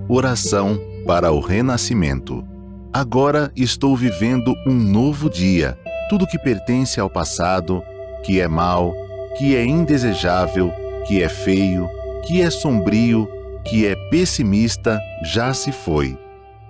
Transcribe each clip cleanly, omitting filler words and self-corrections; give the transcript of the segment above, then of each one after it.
Oração para o renascimento. Agora estou vivendo um novo dia. Tudo que pertence ao passado, que é mau, que é indesejável, que é feio, que é sombrio, que é pessimista, já se foi.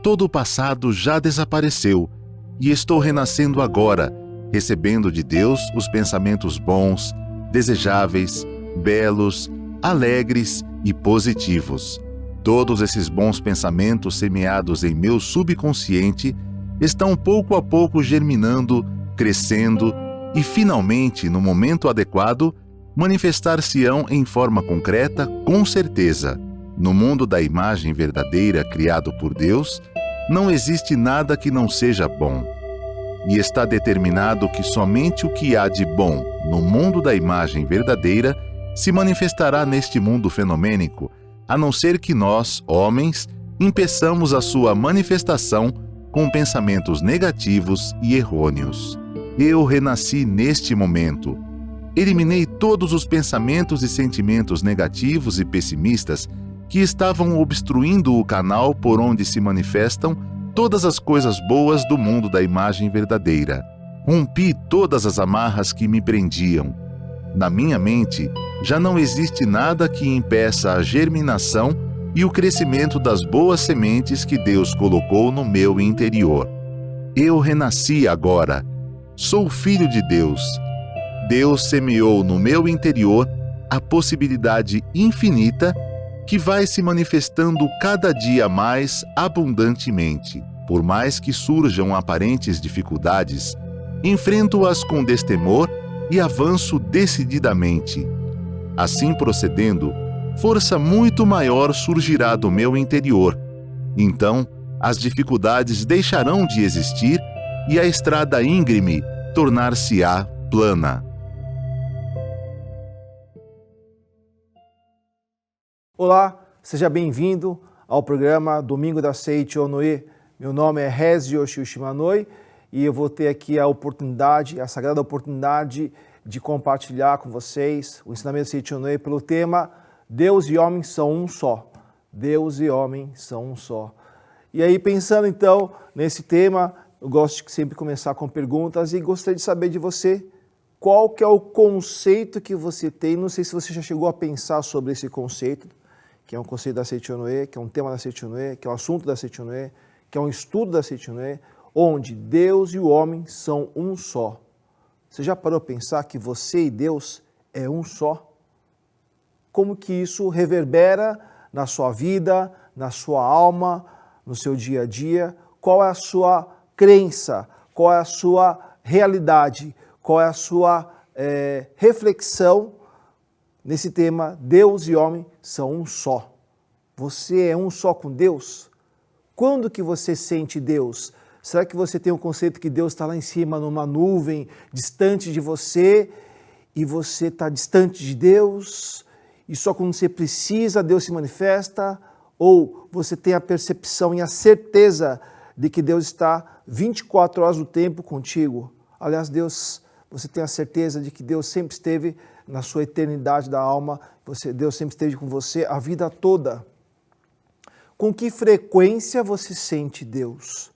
Todo o passado já desapareceu e estou renascendo agora, recebendo de Deus os pensamentos bons, desejáveis, belos, alegres e positivos. Todos esses bons pensamentos semeados em meu subconsciente estão pouco a pouco germinando, crescendo e, finalmente, no momento adequado, manifestar-se-ão em forma concreta, com certeza. No mundo da imagem verdadeira criado por Deus, não existe nada que não seja bom. E está determinado que somente o que há de bom no mundo da imagem verdadeira se manifestará neste mundo fenomênico, a não ser que nós, homens, impeçamos a sua manifestação com pensamentos negativos e errôneos. Eu renasci neste momento. Eliminei todos os pensamentos e sentimentos negativos e pessimistas que estavam obstruindo o canal por onde se manifestam todas as coisas boas do mundo da imagem verdadeira. Rompi todas as amarras que me prendiam. Na minha mente, já não existe nada que impeça a germinação e o crescimento das boas sementes que Deus colocou no meu interior. Eu renasci agora. Sou filho de Deus. Deus semeou no meu interior a possibilidade infinita que vai se manifestando cada dia mais abundantemente. Por mais que surjam aparentes dificuldades, enfrento-as com destemor e avanço decididamente. Assim procedendo, força muito maior surgirá do meu interior. Então, as dificuldades deixarão de existir e a estrada íngreme tornar-se-á plana. Olá, seja bem-vindo ao programa Domingo da Seiichi Onoe. Meu nome é Rezi Yoshimanoi e eu vou ter aqui a oportunidade, a sagrada oportunidade de compartilhar com vocês o ensinamento da Seiichi Onoe pelo tema Deus e homem são um só. Deus e homem são um só. E aí, pensando então nesse tema, eu gosto de sempre começar com perguntas e gostaria de saber de você qual que é o conceito que você tem. Não sei se você já chegou a pensar sobre esse conceito, que é um conceito da Seiichi Onoe, que é um tema da Seiichi Onoe, que é um assunto da Seiichi Onoe, que é um estudo da Seiichi Onoe, onde Deus e o homem são um só. Você já parou a pensar que você e Deus é um só? Como que isso reverbera na sua vida, na sua alma, no seu dia a dia? Qual é a sua crença? Qual é a sua realidade? Qual é a sua reflexão nesse tema Deus e homem são um só? Você é um só com Deus? Quando que você sente Deus? Será que você tem o conceito que Deus está lá em cima, numa nuvem, distante de você, e você está distante de Deus, e só quando você precisa Deus se manifesta? Ou você tem a percepção e a certeza de que Deus está 24 horas do tempo contigo? Aliás, você tem a certeza de que Deus sempre esteve na sua eternidade da alma, Deus sempre esteve com você a vida toda. Com que frequência você sente Deus?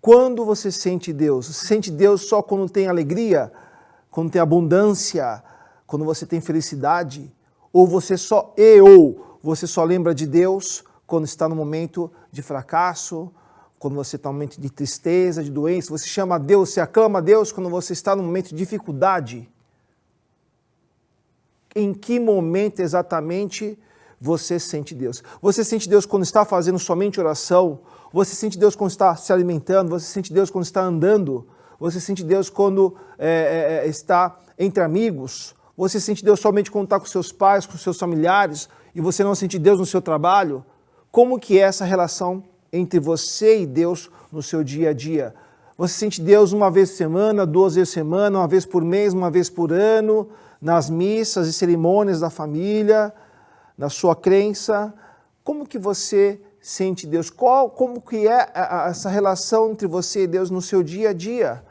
Quando você sente Deus? Você sente Deus só quando tem alegria, quando tem abundância, quando você tem felicidade? Ou você só lembra de Deus quando está no momento de fracasso, quando você está no momento de tristeza, de doença? Você chama a Deus, você aclama a Deus quando você está no momento de dificuldade? Em que momento exatamente você sente Deus? Você sente Deus quando está fazendo somente oração? Você sente Deus quando está se alimentando? Você sente Deus quando está andando? Você sente Deus quando está entre amigos? Você sente Deus somente quando está com seus pais, com seus familiares? E você não sente Deus no seu trabalho? Como que é essa relação entre você e Deus no seu dia a dia? Você sente Deus uma vez por semana, 2 vezes por semana, uma vez por mês, uma vez por ano, nas missas e cerimônias da família, na sua crença? Como que você sente Deus? Como que é essa relação entre você e Deus no seu dia a dia?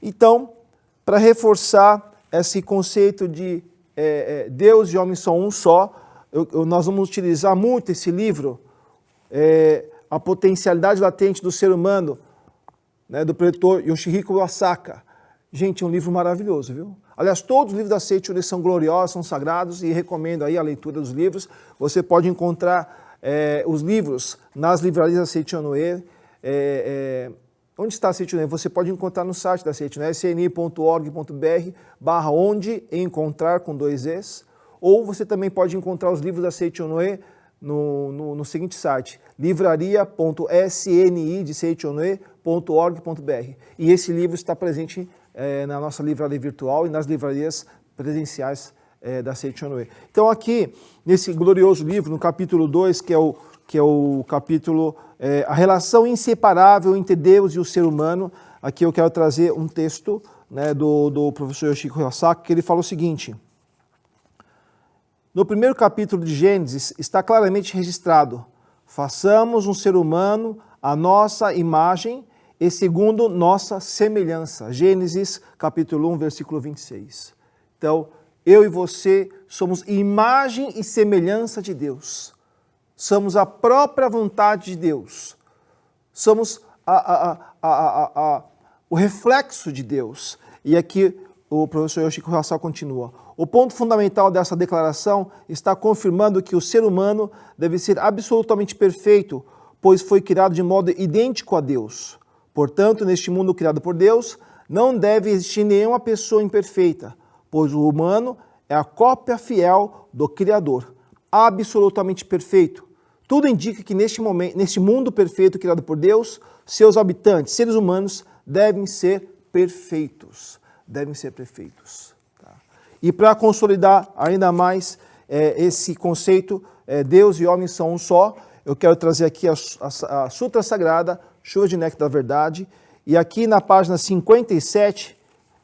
Então, para reforçar esse conceito de Deus e homem são um só, nós vamos utilizar muito esse livro, A Potencialidade Latente do Ser Humano, né, do preletor Yoshihiko Asaka. Gente, é um livro maravilhoso, viu? Aliás, todos os livros da Seiichi Onoe são gloriosos, são sagrados, e recomendo aí a leitura dos livros. Você pode encontrar os livros nas livrarias da Seiichi Onoe. Onde está a Seiichi Onoe? Você pode encontrar no site da Seiichi Onoe, sni.org.br/onde encontrar com 2 Es, ou você também pode encontrar os livros da Seiichi Onoe no seguinte site, livraria.sni.org.br. E esse livro está presente na nossa livraria virtual e nas livrarias presenciais da Seiichi Onoe. Então aqui, nesse glorioso livro, no capítulo 2, que é o capítulo A Relação Inseparável entre Deus e o Ser Humano, aqui eu quero trazer um texto, né, do professor Yoshihiko Asaka, que ele fala o seguinte: no primeiro capítulo de Gênesis está claramente registrado: façamos um ser humano à nossa imagem e segundo nossa semelhança. Gênesis capítulo 1, versículo 26. Então, eu e você somos imagem e semelhança de Deus. Somos a própria vontade de Deus. Somos o reflexo de Deus. E aqui o professor Yoshihiko Asaka continua: o ponto fundamental dessa declaração está confirmando que o ser humano deve ser absolutamente perfeito, pois foi criado de modo idêntico a Deus. Portanto, neste mundo criado por Deus, não deve existir nenhuma pessoa imperfeita, pois o humano é a cópia fiel do Criador, absolutamente perfeito. Tudo indica que neste mundo perfeito criado por Deus, seus habitantes, seres humanos, devem ser perfeitos. Devem ser perfeitos. Tá? E para consolidar ainda mais esse conceito, Deus e homem são um só, eu quero trazer aqui a Sutra Sagrada, Chuva de Néctar da Verdade, e aqui na página 57,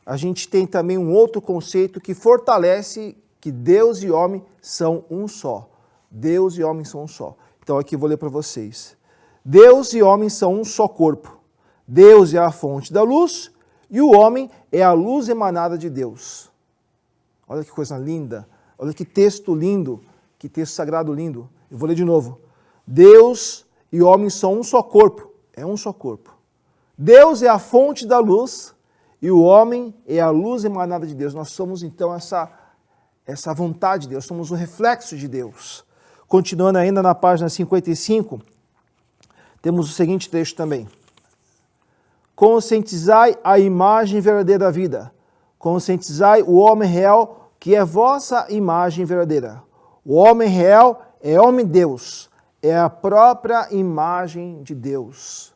a gente tem também um outro conceito que fortalece que Deus e homem são um só. Deus e homem são um só. Então aqui eu vou ler para vocês. Deus e homem são um só corpo. Deus é a fonte da luz e o homem é a luz emanada de Deus. Olha que coisa linda, olha que texto lindo, que texto sagrado lindo. Eu vou ler de novo. Deus e homem são um só corpo, é um só corpo. Deus é a fonte da luz e o homem é a luz emanada de Deus. Nós somos então essa vontade de Deus, somos o reflexo de Deus. Continuando ainda na página 55, temos o seguinte trecho também. Conscientizai a imagem verdadeira da vida. Conscientizai o homem real, que é vossa imagem verdadeira. O homem real é homem-deus, é a própria imagem de Deus.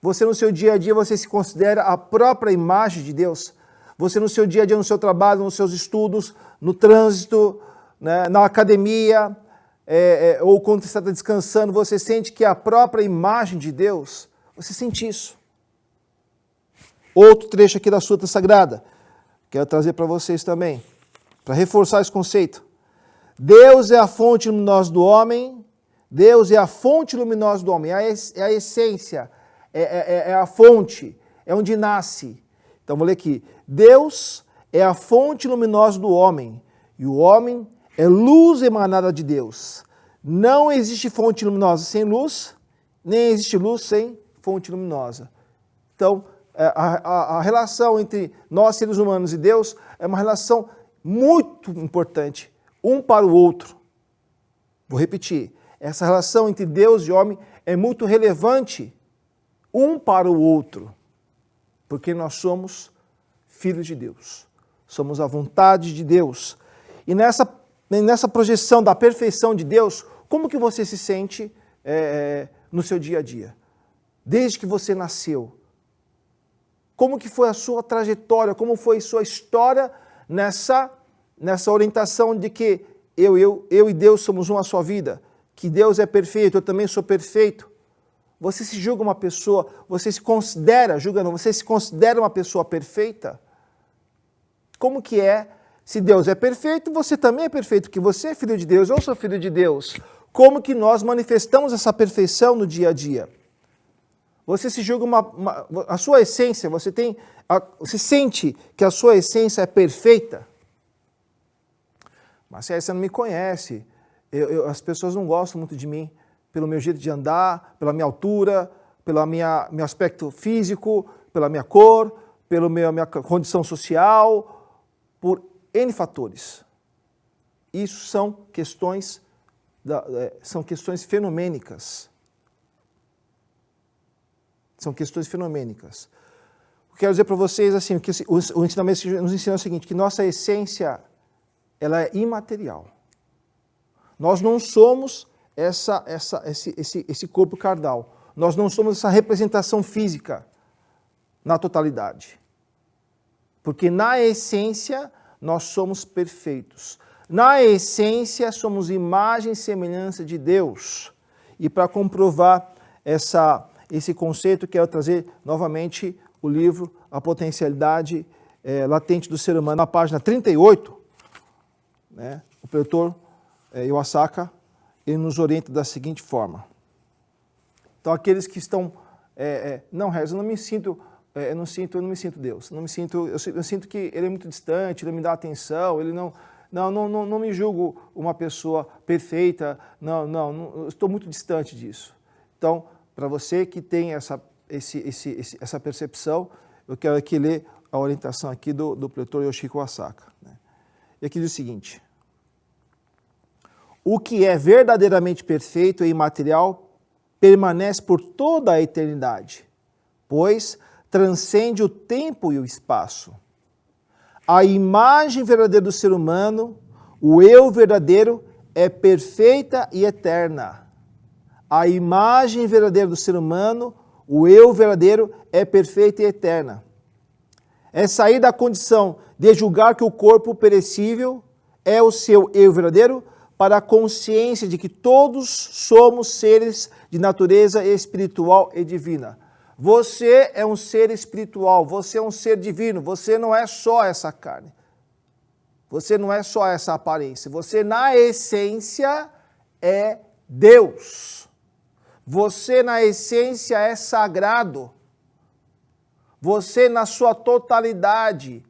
Você no seu dia a dia, você se considera a própria imagem de Deus? Você no seu dia a dia, no seu trabalho, nos seus estudos, no trânsito, né, na academia, ou quando você está descansando, você sente que é a própria imagem de Deus? Você sente isso? Outro trecho aqui da Sutra Sagrada, quero trazer para vocês também, para reforçar esse conceito. Deus é a fonte luminosa do homem, Deus é a fonte luminosa do homem, é a essência, é a fonte, é onde nasce. Então vou ler aqui. Deus é a fonte luminosa do homem, e o homem é luz emanada de Deus. Não existe fonte luminosa sem luz, nem existe luz sem fonte luminosa. Então, a relação entre nós, seres humanos, e Deus é uma relação muito importante, um para o outro. Vou repetir, essa relação entre Deus e homem é muito relevante, um para o outro, porque nós somos filhos de Deus, somos a vontade de Deus. E nessa projeção da perfeição de Deus, como que você se sente no seu dia a dia? Desde que você nasceu, como que foi a sua trajetória, como foi a sua história nessa orientação de que eu e Deus somos uma só vida, que Deus é perfeito, eu também sou perfeito. Você se julga uma pessoa, você se considera uma pessoa perfeita? Como que é? Se Deus é perfeito, você também é perfeito, porque você é filho de Deus, eu sou filho de Deus. Como que nós manifestamos essa perfeição no dia a dia? Você se julga a sua essência, você sente que a sua essência é perfeita? Mas se você não me conhece, As pessoas não gostam muito de mim pelo meu jeito de andar, pela minha altura, pelo meu aspecto físico, pela minha cor, pela minha condição social, por N fatores. Isso são questões fenomênicas. São questões fenomênicas. Eu quero dizer para vocês assim, que o ensinamento nos ensina o seguinte, que nossa essência ela é imaterial. Nós não somos esse corpo carnal. Nós não somos essa representação física na totalidade. Porque na essência nós somos perfeitos. Na essência somos imagem e semelhança de Deus. E para comprovar esse conceito, quero trazer novamente o livro A Potencialidade Latente do Ser Humano, na página 38, né, o pretor Iwasaka, ele nos orienta da seguinte forma. Então, aqueles que estão, não, Rez, eu não me sinto Deus, eu sinto que ele é muito distante, ele me dá atenção, ele não me julgo uma pessoa perfeita, eu estou muito distante disso. Então, para você que tem essa percepção, eu quero aqui ler a orientação aqui do pretor Yoshiko Iwasaka, né? E aqui diz o seguinte: o que é verdadeiramente perfeito e imaterial permanece por toda a eternidade, pois transcende o tempo e o espaço. A imagem verdadeira do ser humano, o eu verdadeiro, é perfeita e eterna. A imagem verdadeira do ser humano, o eu verdadeiro, é perfeita e eterna. É sair da condição de julgar que o corpo perecível é o seu eu verdadeiro para a consciência de que todos somos seres de natureza espiritual e divina. Você é um ser espiritual, você é um ser divino, você não é só essa carne. Você não é só essa aparência, você na essência é Deus. Você na essência é sagrado. Você na sua totalidade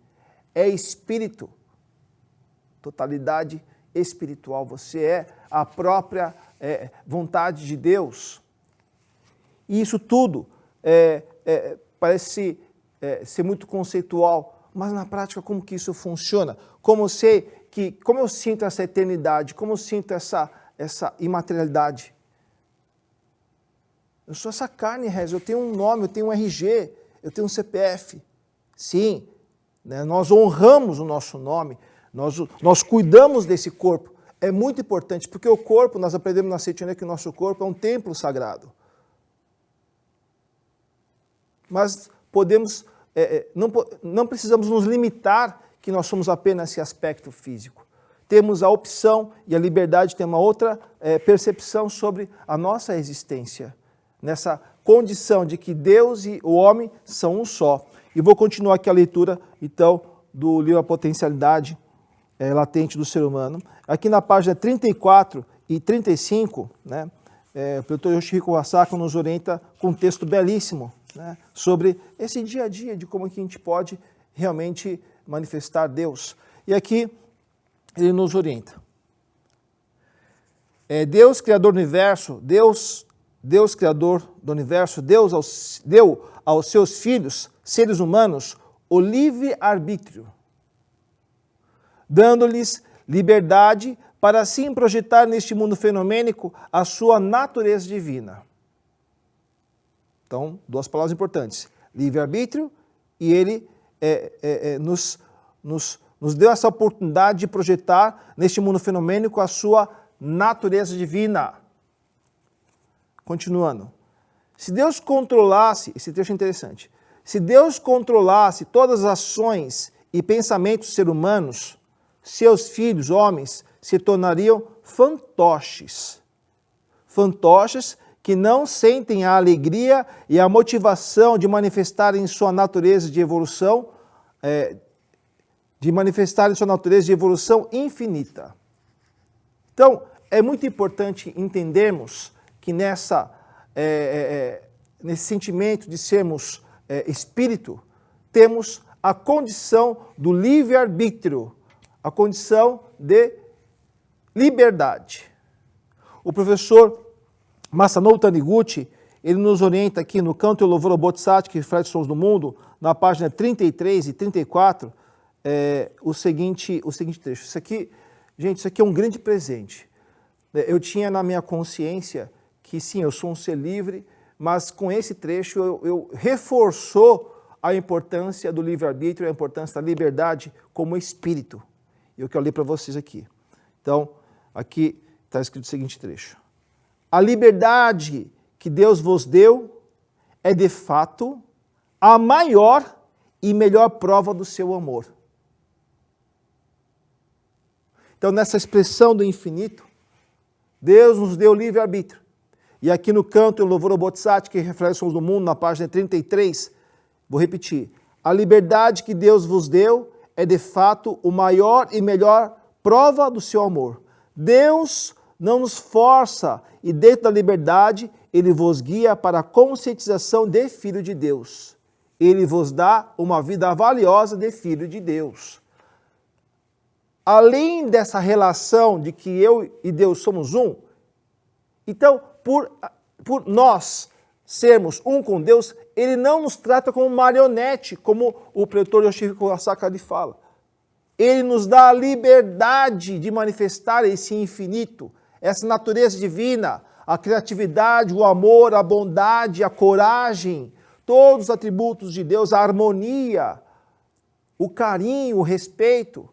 é espírito. Totalidade espiritual. Você é a própria vontade de Deus. E isso tudo parece ser muito conceitual, mas na prática como que isso funciona? Como eu sinto essa eternidade? Como eu sinto essa imaterialidade? Eu sou essa carne, Rez, eu tenho um nome, eu tenho um RG, eu tenho um CPF. Sim, né, nós honramos o nosso nome, nós cuidamos desse corpo. É muito importante, porque o corpo, nós aprendemos na Seitonê que o nosso corpo é um templo sagrado. Mas não precisamos nos limitar que nós somos apenas esse aspecto físico. Temos a opção e a liberdade de ter uma outra percepção sobre a nossa existência, nessa condição de que Deus e o homem são um só. E vou continuar aqui a leitura, então, do livro A Potencialidade Latente do Ser Humano. Aqui na página 34 e 35, né, o pretor Yoshiko Iwasaka nos orienta com um texto belíssimo, né, sobre esse dia a dia, de como que a gente pode realmente manifestar Deus. E aqui ele nos orienta. Deus, Criador do Universo, Deus, Criador do Universo, Deus deu aos seus filhos, seres humanos, o livre-arbítrio, dando-lhes liberdade para assim projetar neste mundo fenomênico a sua natureza divina. Então, duas palavras importantes, livre-arbítrio, e ele nos deu essa oportunidade de projetar neste mundo fenomênico a sua natureza divina. Continuando, se Deus controlasse, esse trecho é interessante, se Deus controlasse todas as ações e pensamentos dos seres humanos, seus filhos, homens, se tornariam fantoches. Fantoches que não sentem a alegria e a motivação de manifestarem sua natureza de evolução, infinita. Então, é muito importante entendermos que nesse sentimento de sermos espírito, temos a condição do livre-arbítrio, a condição de liberdade. o professor Masanou Taniguchi, ele nos orienta aqui no Canto e Louvor ao Bodhisattva, que reflete os sons do mundo, na página 33 e 34, o seguinte trecho. Isso aqui, gente, isso aqui é um grande presente. Eu tinha na minha consciência que sim, eu sou um ser livre, mas com esse trecho eu reforçou a importância do livre-arbítrio, a importância da liberdade como espírito. E eu quero ler para vocês aqui. Então, aqui está escrito o seguinte trecho. A liberdade que Deus vos deu é de fato a maior e melhor prova do seu amor. Então, nessa expressão do infinito, Deus nos deu livre-arbítrio. E aqui no Canto e Louvor ao Bodhisattva, que reflete os sons do mundo, na página 33, vou repetir. A liberdade que Deus vos deu é de fato o maior e melhor prova do seu amor. Deus não nos força e dentro da liberdade Ele vos guia para a conscientização de Filho de Deus. Ele vos dá uma vida valiosa de Filho de Deus. Além dessa relação de que eu e Deus somos um, então, por nós sermos um com Deus, Ele não nos trata como marionete, como o pretor Yoshihiko Kurosaka fala. Ele nos dá a liberdade de manifestar esse infinito, essa natureza divina, a criatividade, o amor, a bondade, a coragem, todos os atributos de Deus, a harmonia, o carinho, o respeito.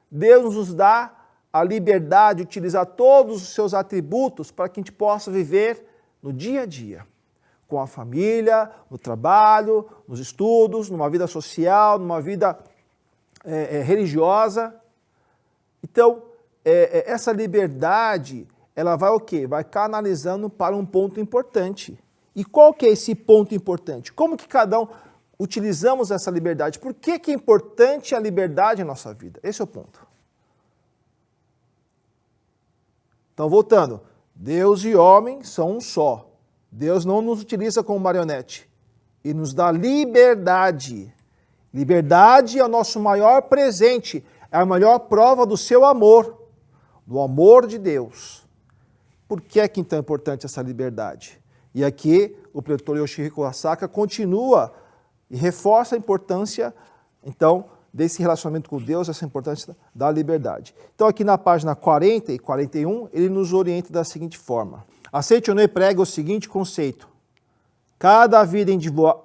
Deus nos dá a liberdade de utilizar todos os seus atributos para que a gente possa viver no dia a dia, com a família, no trabalho, nos estudos, numa vida social, numa vida religiosa. Então, essa liberdade, ela vai o quê? Vai canalizando para um ponto importante. E qual que é esse ponto importante? Como que cada um utilizamos essa liberdade? Por que é importante a liberdade em nossa vida? Esse é o ponto. Então, voltando, Deus e homem são um só. Deus não nos utiliza como marionete. E nos dá liberdade. Liberdade é o nosso maior presente, é a maior prova do seu amor, do amor de Deus. Por que é que então é importante essa liberdade? E aqui o pretor Yoshihiko Kurosaka continua e reforça a importância, então, desse relacionamento com Deus, essa importância da liberdade. Então aqui na página 40 e 41, ele nos orienta da seguinte forma. A Seiichi Onoe prega o seguinte conceito. Cada vida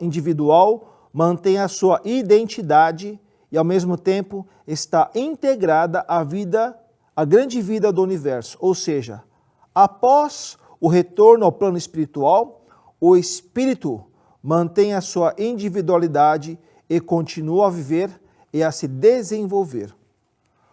individual mantém a sua identidade e, ao mesmo tempo, está integrada à grande vida do universo. Ou seja, após o retorno ao plano espiritual, o espírito mantém a sua individualidade e continua a viver e a se desenvolver.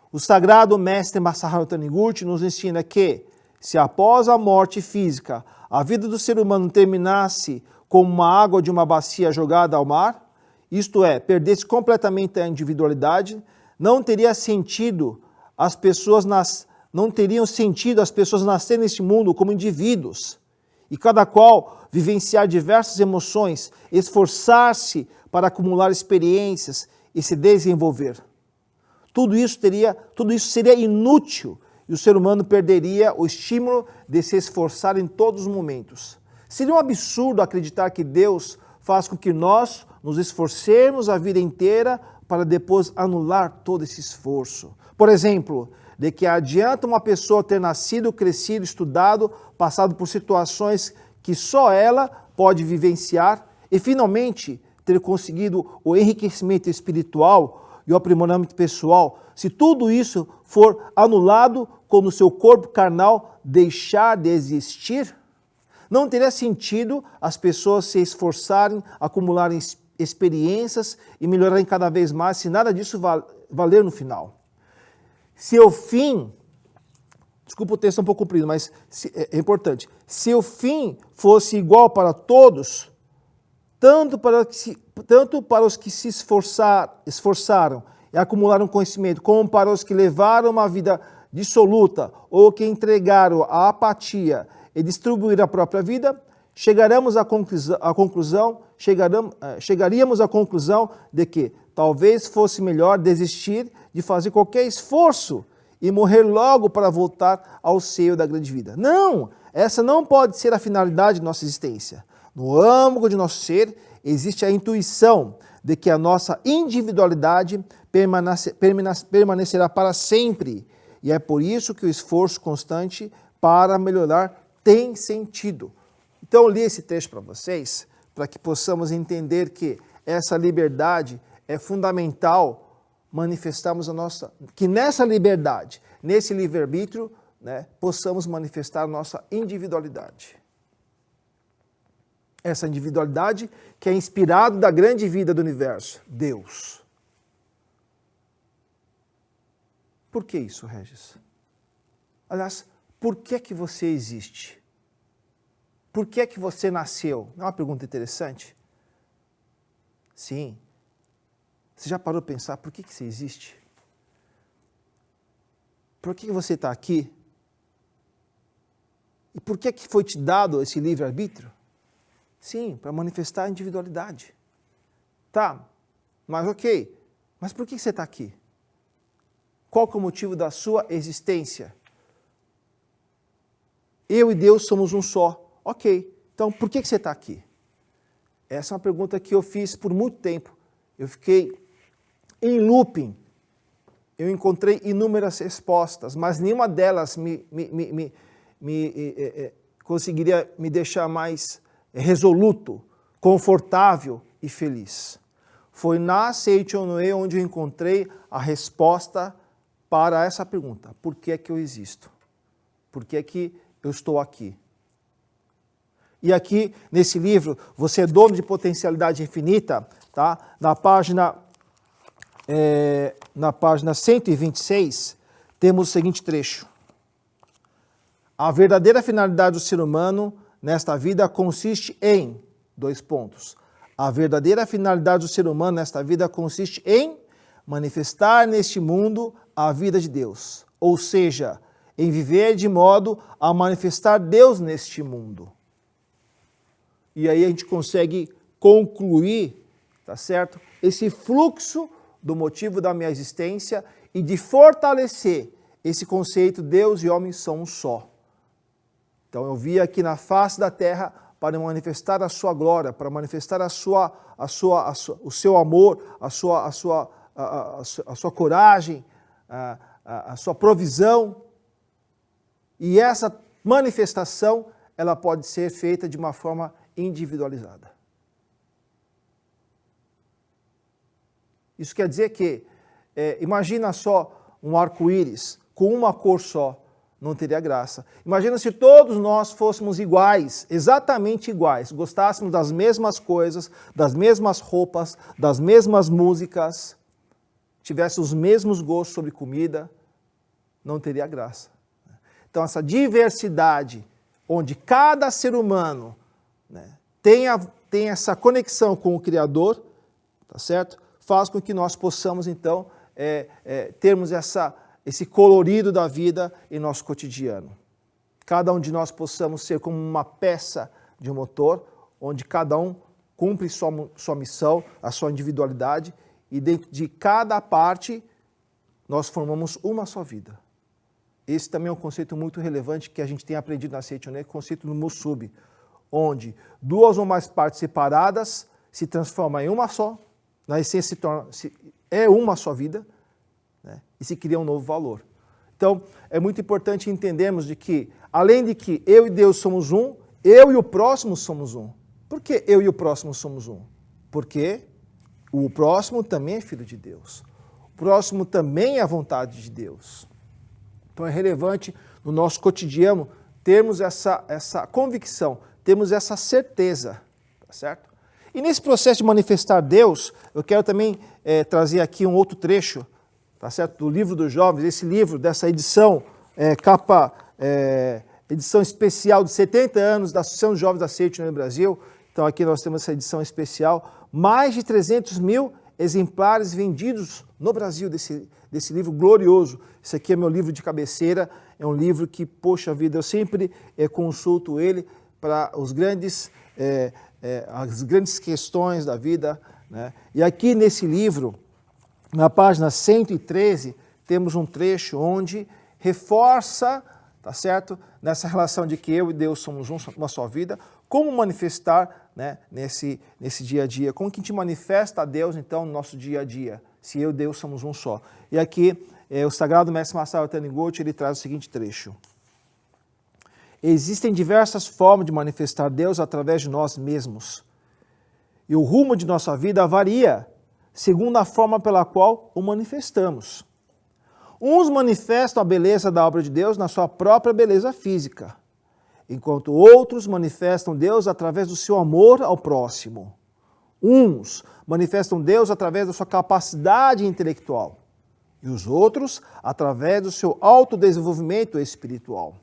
O sagrado mestre Masaharu Taniguchi nos ensina que, se após a morte física, a vida do ser humano terminasse como uma água de uma bacia jogada ao mar, isto é, perdesse completamente a individualidade, não teriam sentido as pessoas nascerem neste mundo como indivíduos e cada qual vivenciar diversas emoções, esforçar-se para acumular experiências e se desenvolver. Tudo isso seria inútil e o ser humano perderia o estímulo de se esforçar em todos os momentos. Seria um absurdo acreditar que Deus faz com que nós nos esforcemos a vida inteira para depois anular todo esse esforço. Por exemplo, de que adianta uma pessoa ter nascido, crescido, estudado, passado por situações que só ela pode vivenciar e finalmente ter conseguido o enriquecimento espiritual e o aprimoramento pessoal, se tudo isso for anulado quando o seu corpo carnal deixar de existir? Não teria sentido as pessoas se esforçarem, acumularem experiências e melhorarem cada vez mais se nada disso valer no final. Se o fim, desculpa o texto é um pouco comprido, mas é importante, se o fim fosse igual para todos, tanto para os que se esforçaram e acumularam conhecimento, como para os que levaram uma vida dissoluta ou que entregaram a apatia e distribuíram a própria vida, chegaríamos à conclusão de que talvez fosse melhor desistir de fazer qualquer esforço e morrer logo para voltar ao seio da grande vida. Não! Essa não pode ser a finalidade de nossa existência. No âmago de nosso ser existe a intuição de que a nossa individualidade permanecerá para sempre. E é por isso que o esforço constante para melhorar tem sentido. Então eu li esse texto para vocês, para que possamos entender que essa liberdade é fundamental manifestarmos que nessa liberdade, nesse livre-arbítrio, né, possamos manifestar a nossa individualidade. Essa individualidade que é inspirada da grande vida do universo, Deus. Por que isso, Regis? Aliás, por que que você existe? Por que que você nasceu? Não é uma pergunta interessante? Sim. Você já parou para pensar por que que você existe? Por que você está aqui? E por que foi te dado esse livre-arbítrio? Sim, para manifestar a individualidade. Tá, mas ok. Mas por que você está aqui? Qual que é o motivo da sua existência? Eu e Deus somos um só. Ok, então por que você está aqui? Essa é uma pergunta que eu fiz por muito tempo. Eu fiquei em looping. Eu encontrei inúmeras respostas, mas nenhuma delas conseguiria me deixar mais resoluto, confortável e feliz. Foi na Seiichi Onoe onde eu encontrei a resposta para essa pergunta. Por que é que eu existo? Por que é que eu estou aqui? E aqui, nesse livro, Você é Dono de Potencialidade Infinita, tá? Na página 126, temos o seguinte trecho. A verdadeira finalidade do ser humano nesta vida consiste em, a verdadeira finalidade do ser humano nesta vida consiste em manifestar neste mundo a vida de Deus, ou seja, em viver de modo a manifestar Deus neste mundo. E aí a gente consegue concluir, tá certo? Esse fluxo do motivo da minha existência e de fortalecer esse conceito Deus e homem são um só. Então eu vim aqui na face da terra para manifestar a sua glória, para manifestar o seu amor, a sua coragem, a sua provisão. E essa manifestação, ela pode ser feita de uma forma individualizada. Isso quer dizer que, imagina só um arco-íris com uma cor só, não teria graça. Imagina se todos nós fôssemos iguais, exatamente iguais, gostássemos das mesmas coisas, das mesmas roupas, das mesmas músicas, tivéssemos os mesmos gostos sobre comida, não teria graça. Então essa diversidade, onde cada ser humano, né, tem essa conexão com o Criador, tá certo? Faz com que nós possamos então termos esse colorido da vida em nosso cotidiano. Cada um de nós possamos ser como uma peça de um motor, onde cada um cumpre sua missão, a sua individualidade, e dentro de cada parte nós formamos uma só vida. Esse também é um conceito muito relevante que a gente tem aprendido na Seiichi Onoe, o conceito do Musubi, onde duas ou mais partes separadas se transformam em uma só, na essência é uma só vida, né, e se cria um novo valor. Então, é muito importante entendermos de que, além de que eu e Deus somos um, eu e o próximo somos um. Por que eu e o próximo somos um? Porque o próximo também é filho de Deus. O próximo também é a vontade de Deus. Então é relevante no nosso cotidiano termos essa convicção, termos essa certeza, tá certo? E nesse processo de manifestar Deus, eu quero também trazer aqui um outro trecho, tá certo? Do livro dos jovens, esse livro, dessa edição, edição especial de 70 anos da Associação de Jovens da Seiichi Onoe no Brasil. Então aqui nós temos essa edição especial, mais de 300 mil exemplares vendidos no Brasil desse livro glorioso. Esse aqui é meu livro de cabeceira, é um livro que, poxa vida, eu sempre consulto ele para as grandes questões da vida, né? E aqui nesse livro, na página 113, temos um trecho onde reforça, tá certo? Nessa relação de que eu e Deus somos uma só vida, como manifestar, né, nesse dia a dia, como que a gente manifesta a Deus então no nosso dia a dia, se eu e Deus somos um só. E aqui o Sagrado Mestre Masaru Taniguchi, ele traz o seguinte trecho. Existem diversas formas de manifestar Deus através de nós mesmos. E o rumo de nossa vida varia segundo a forma pela qual o manifestamos. Uns manifestam a beleza da obra de Deus na sua própria beleza física, enquanto outros manifestam Deus através do seu amor ao próximo. Uns manifestam Deus através da sua capacidade intelectual, e os outros através do seu autodesenvolvimento espiritual.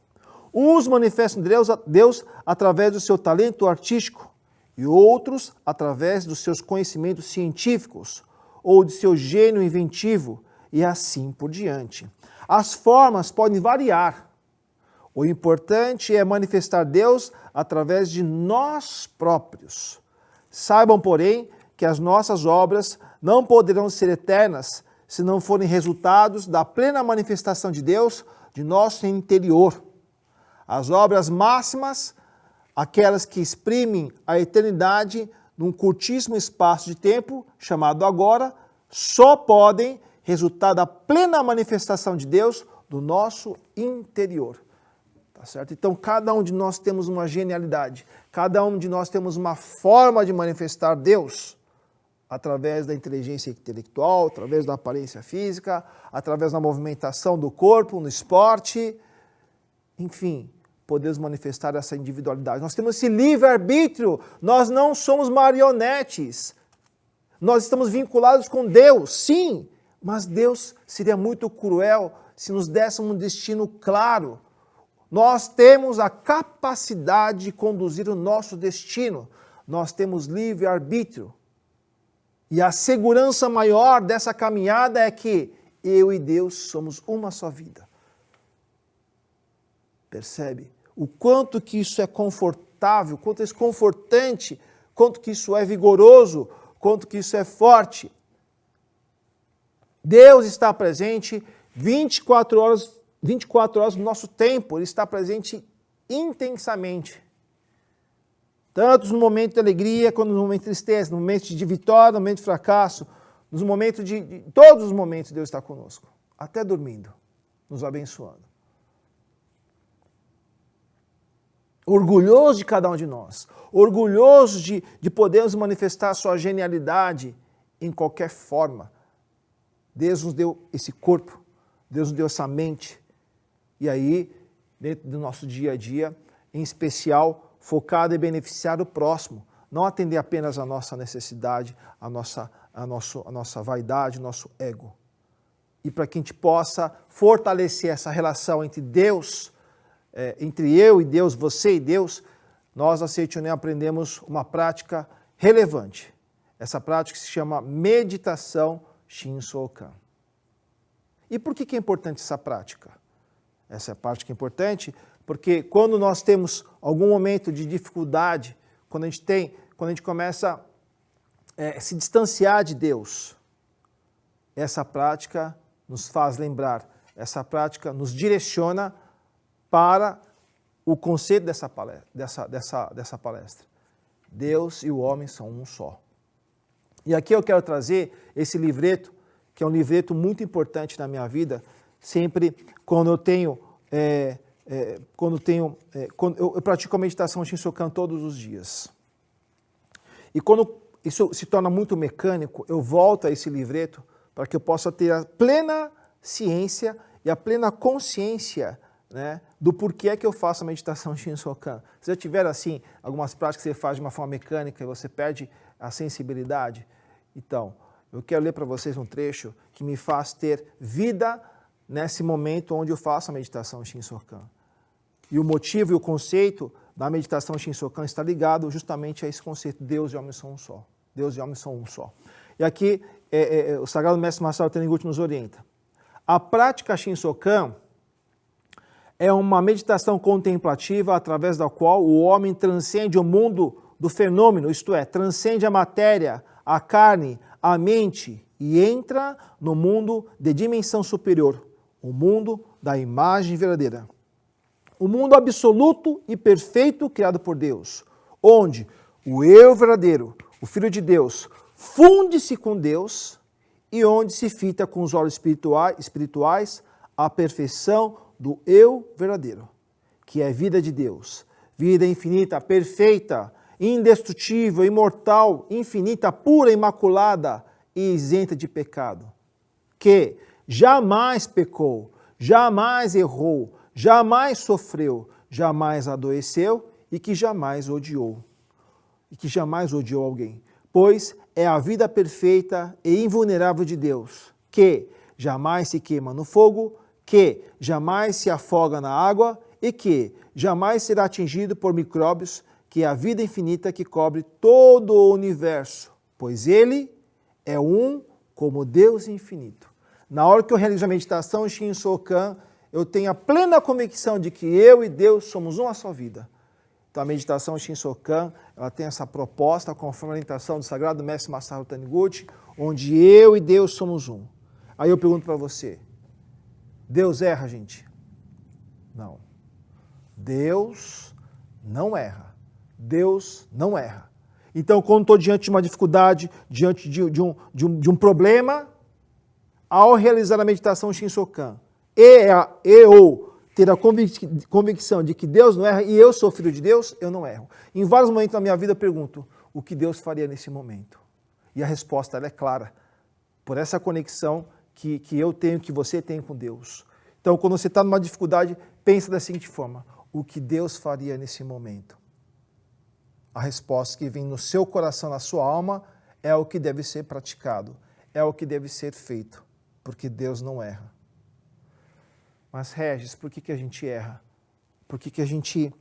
Uns manifestam Deus através do seu talento artístico, e outros através dos seus conhecimentos científicos, ou de seu gênio inventivo, e assim por diante. As formas podem variar. O importante é manifestar Deus através de nós próprios. Saibam, porém, que as nossas obras não poderão ser eternas se não forem resultados da plena manifestação de Deus de nosso interior. As obras máximas, aquelas que exprimem a eternidade num curtíssimo espaço de tempo, chamado agora, só podem resultar da plena manifestação de Deus do nosso interior. Tá certo? Então, cada um de nós temos uma genialidade, cada um de nós temos uma forma de manifestar Deus através da inteligência intelectual, através da aparência física, através da movimentação do corpo, no esporte, enfim, podemos manifestar essa individualidade. Nós temos esse livre-arbítrio, nós não somos marionetes, nós estamos vinculados com Deus, sim, mas Deus seria muito cruel se nos desse um destino claro. Nós temos a capacidade de conduzir o nosso destino. Nós temos livre-arbítrio. E a segurança maior dessa caminhada é que eu e Deus somos uma só vida. Percebe? O quanto que isso é confortável, quanto é confortante, quanto que isso é vigoroso, quanto que isso é forte. Deus está presente 24 horas do nosso tempo, Ele está presente intensamente. Tanto no momento de alegria, quanto no momento de tristeza, no momento de vitória, no momento de fracasso, nos momentos de todos os momentos Deus está conosco, até dormindo, nos abençoando. Orgulhoso de cada um de nós, orgulhoso de podermos manifestar a sua genialidade em qualquer forma. Deus nos deu esse corpo, Deus nos deu essa mente. E aí, dentro do nosso dia a dia, em especial, focado em beneficiar o próximo. Não atender apenas a nossa necessidade, a nossa vaidade, o nosso ego. E para que a gente possa fortalecer essa relação entre Deus, entre eu e Deus, você e Deus, nós na Seichonen aprendemos uma prática relevante. Essa prática se chama meditação Shinsokan. E por que é importante essa prática? Essa prática é importante porque quando nós temos algum momento de dificuldade, quando a gente começa a se distanciar de Deus, essa prática nos faz lembrar, essa prática nos direciona para o conceito dessa palestra. Deus e o homem são um só. E aqui eu quero trazer esse livreto, que é um livreto muito importante na minha vida, sempre quando eu pratico a meditação Shinsokan todos os dias. E quando isso se torna muito mecânico, eu volto a esse livreto para que eu possa ter a plena ciência e a plena consciência, né, do porquê que eu faço a meditação Shinsokan. Se já tiver assim, algumas práticas que você faz de uma forma mecânica e você perde a sensibilidade, então, eu quero ler para vocês um trecho que me faz ter vida nesse momento onde eu faço a meditação Shinsokan. E o motivo e o conceito da meditação Shinsokan está ligado justamente a esse conceito, Deus e homem são um só. Deus e homem são um só. E aqui o Sagrado Mestre Masaru Taniguchi nos orienta. A prática Shinsokan é uma meditação contemplativa através da qual o homem transcende o mundo do fenômeno, isto é, transcende a matéria, a carne, a mente e entra no mundo de dimensão superior, o mundo da imagem verdadeira. O mundo absoluto e perfeito criado por Deus, onde o eu verdadeiro, o Filho de Deus, funde-se com Deus e onde se fita com os olhos espirituais a perfeição do eu verdadeiro, que é vida de Deus, vida infinita, perfeita, indestrutível, imortal, infinita, pura, imaculada e isenta de pecado, que jamais pecou, jamais errou, jamais sofreu, jamais adoeceu e que jamais odiou. E que jamais odiou alguém, pois é a vida perfeita e invulnerável de Deus, que jamais se queima no fogo, que jamais se afoga na água e que jamais será atingido por micróbios, que é a vida infinita que cobre todo o universo, pois ele é um como Deus infinito. Na hora que eu realizo a meditação Shin Sokan, eu tenho a plena convicção de que eu e Deus somos uma só vida. Então a meditação Shin Sokan, ela tem essa proposta conforme a orientação do Sagrado Mestre Masaru Taniguchi, onde eu e Deus somos um. Aí eu pergunto para você, Deus erra, gente? Não. Deus não erra. Deus não erra. Então, quando estou diante de uma dificuldade, diante de um problema, ao realizar a meditação Shin Sokan, ou ter a convicção de que Deus não erra e eu sou filho de Deus, eu não erro. Em vários momentos da minha vida eu pergunto, o que Deus faria nesse momento? E a resposta ela é clara, por essa conexão que eu tenho, que você tem com Deus. Então, quando você está numa dificuldade, pensa da seguinte forma, o que Deus faria nesse momento? A resposta que vem no seu coração, na sua alma, é o que deve ser praticado, é o que deve ser feito, porque Deus não erra. Mas, Regis, por que a gente erra? Por que a gente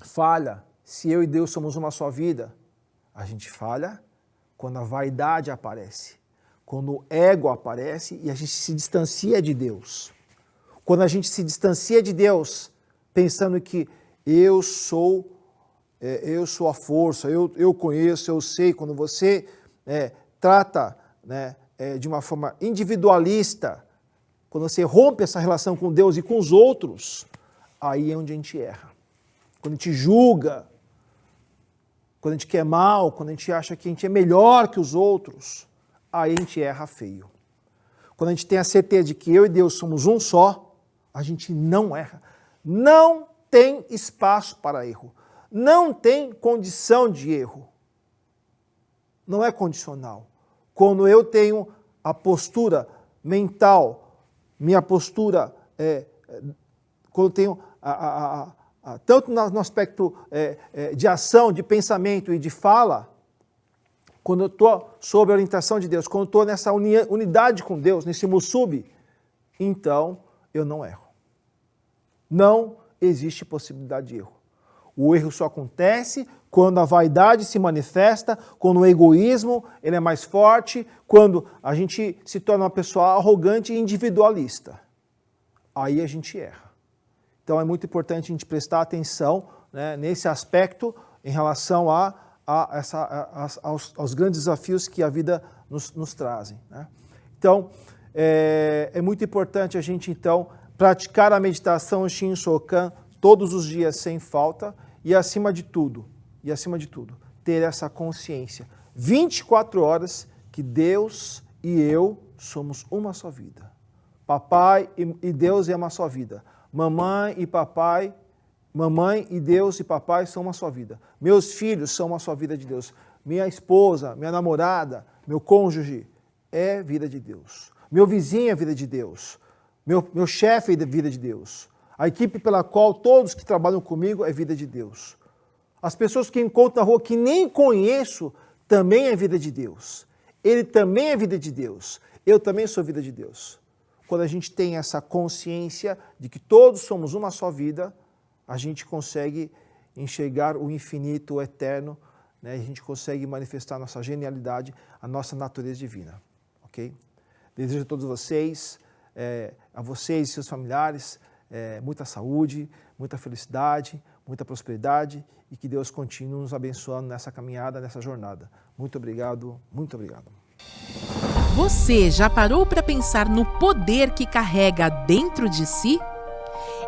falha? Se eu e Deus somos uma só vida, a gente falha quando a vaidade aparece, quando o ego aparece e a gente se distancia de Deus. Quando a gente se distancia de Deus, pensando que eu sou a força, eu conheço, eu sei. Quando você trata de uma forma individualista, quando você rompe essa relação com Deus e com os outros, aí é onde a gente erra. Quando a gente julga, quando a gente quer mal, quando a gente acha que a gente é melhor que os outros, aí a gente erra feio. Quando a gente tem a certeza de que eu e Deus somos um só, a gente não erra. Não tem espaço para erro. Não tem condição de erro. Não é condicional. Quando eu tenho a postura mental, minha postura, quando eu tenho, tanto no aspecto de ação, de pensamento e de fala, quando eu estou sob a orientação de Deus, quando eu estou nessa unidade com Deus, nesse musubi, então eu não erro. Não existe possibilidade de erro. O erro só acontece quando a vaidade se manifesta, quando o egoísmo ele é mais forte, quando a gente se torna uma pessoa arrogante e individualista. Aí a gente erra. Então é muito importante a gente prestar atenção, né, nesse aspecto em relação aos grandes desafios que a vida nos trazem, né? Então, é muito importante a gente, então, praticar a meditação Shin Sokan todos os dias sem falta e, acima de tudo, ter essa consciência, 24 horas, que Deus e eu somos uma só vida. Papai e Deus é uma só vida. Mamãe e Deus e papai são uma só vida. Meus filhos são uma só vida de Deus. Minha esposa, minha namorada, meu cônjuge é vida de Deus. Meu vizinho é vida de Deus. Meu chefe é vida de Deus. A equipe pela qual todos que trabalham comigo é vida de Deus. As pessoas que encontro na rua que nem conheço também é vida de Deus. Ele também é vida de Deus. Eu também sou vida de Deus. Quando a gente tem essa consciência de que todos somos uma só vida, a gente consegue enxergar o infinito, o eterno, né? A gente consegue manifestar a nossa genialidade, a nossa natureza divina. Ok? Desejo a todos vocês, a vocês e seus familiares, muita saúde, muita felicidade, muita prosperidade e que Deus continue nos abençoando nessa caminhada, nessa jornada. Muito obrigado, muito obrigado. Você já parou para pensar no poder que carrega dentro de si?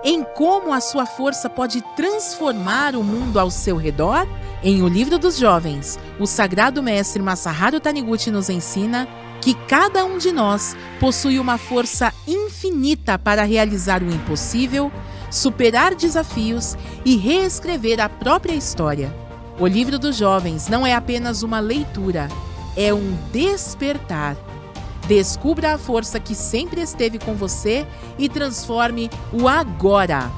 Em como a sua força pode transformar o mundo ao seu redor? Em O Livro dos Jovens, o sagrado mestre Masaharu Taniguchi nos ensina que cada um de nós possui uma força infinita para realizar o impossível, superar desafios e reescrever a própria história. O Livro dos Jovens não é apenas uma leitura, é um despertar. Descubra a força que sempre esteve com você e transforme o agora.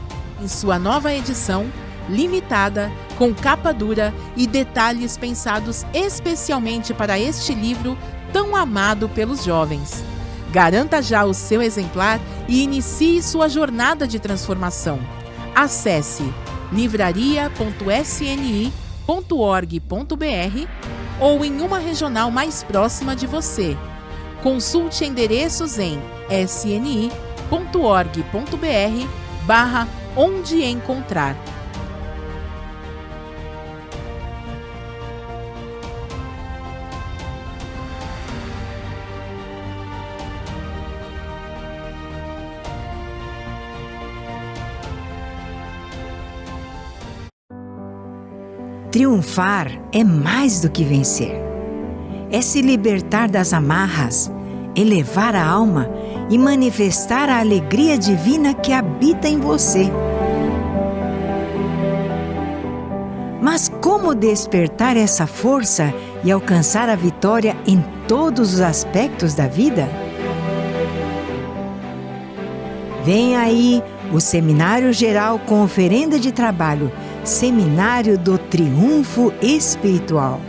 Em sua nova edição, limitada, com capa dura e detalhes pensados especialmente para este livro tão amado pelos jovens. Garanta já o seu exemplar e inicie sua jornada de transformação. Acesse livraria.sni.org.br ou em uma regional mais próxima de você. Consulte endereços em sni.org.br/onde encontrar. Triunfar é mais do que vencer. É se libertar das amarras, elevar a alma e manifestar a alegria divina que habita em você. Mas como despertar essa força e alcançar a vitória em todos os aspectos da vida? Vem aí o Seminário Geral com oferenda de trabalho, Seminário do Triunfo Espiritual.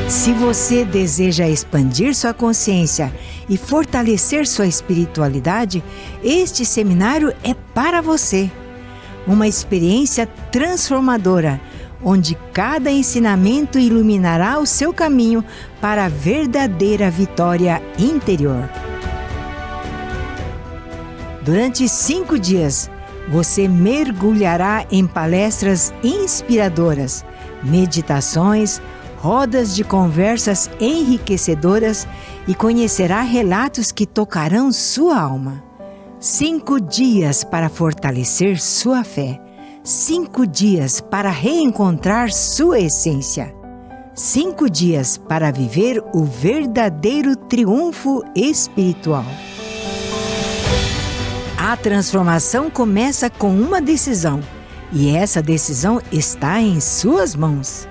Se você deseja expandir sua consciência e fortalecer sua espiritualidade, este seminário é para você. Uma experiência transformadora, onde cada ensinamento iluminará o seu caminho para a verdadeira vitória interior. Durante 5 dias, você mergulhará em palestras inspiradoras, meditações, rodas de conversas enriquecedoras e conhecerá relatos que tocarão sua alma. 5 dias para fortalecer sua fé. 5 dias para reencontrar sua essência. 5 dias para viver o verdadeiro triunfo espiritual. A transformação começa com uma decisão, e essa decisão está em suas mãos.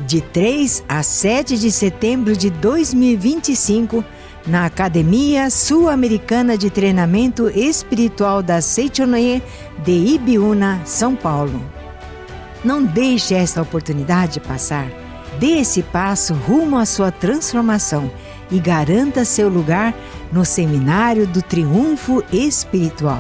De 3 a 7 de setembro de 2025, na Academia Sul-Americana de Treinamento Espiritual da Seichonoye de Ibiúna, São Paulo. Não deixe esta oportunidade passar. Dê esse passo rumo à sua transformação e garanta seu lugar no Seminário do Triunfo Espiritual.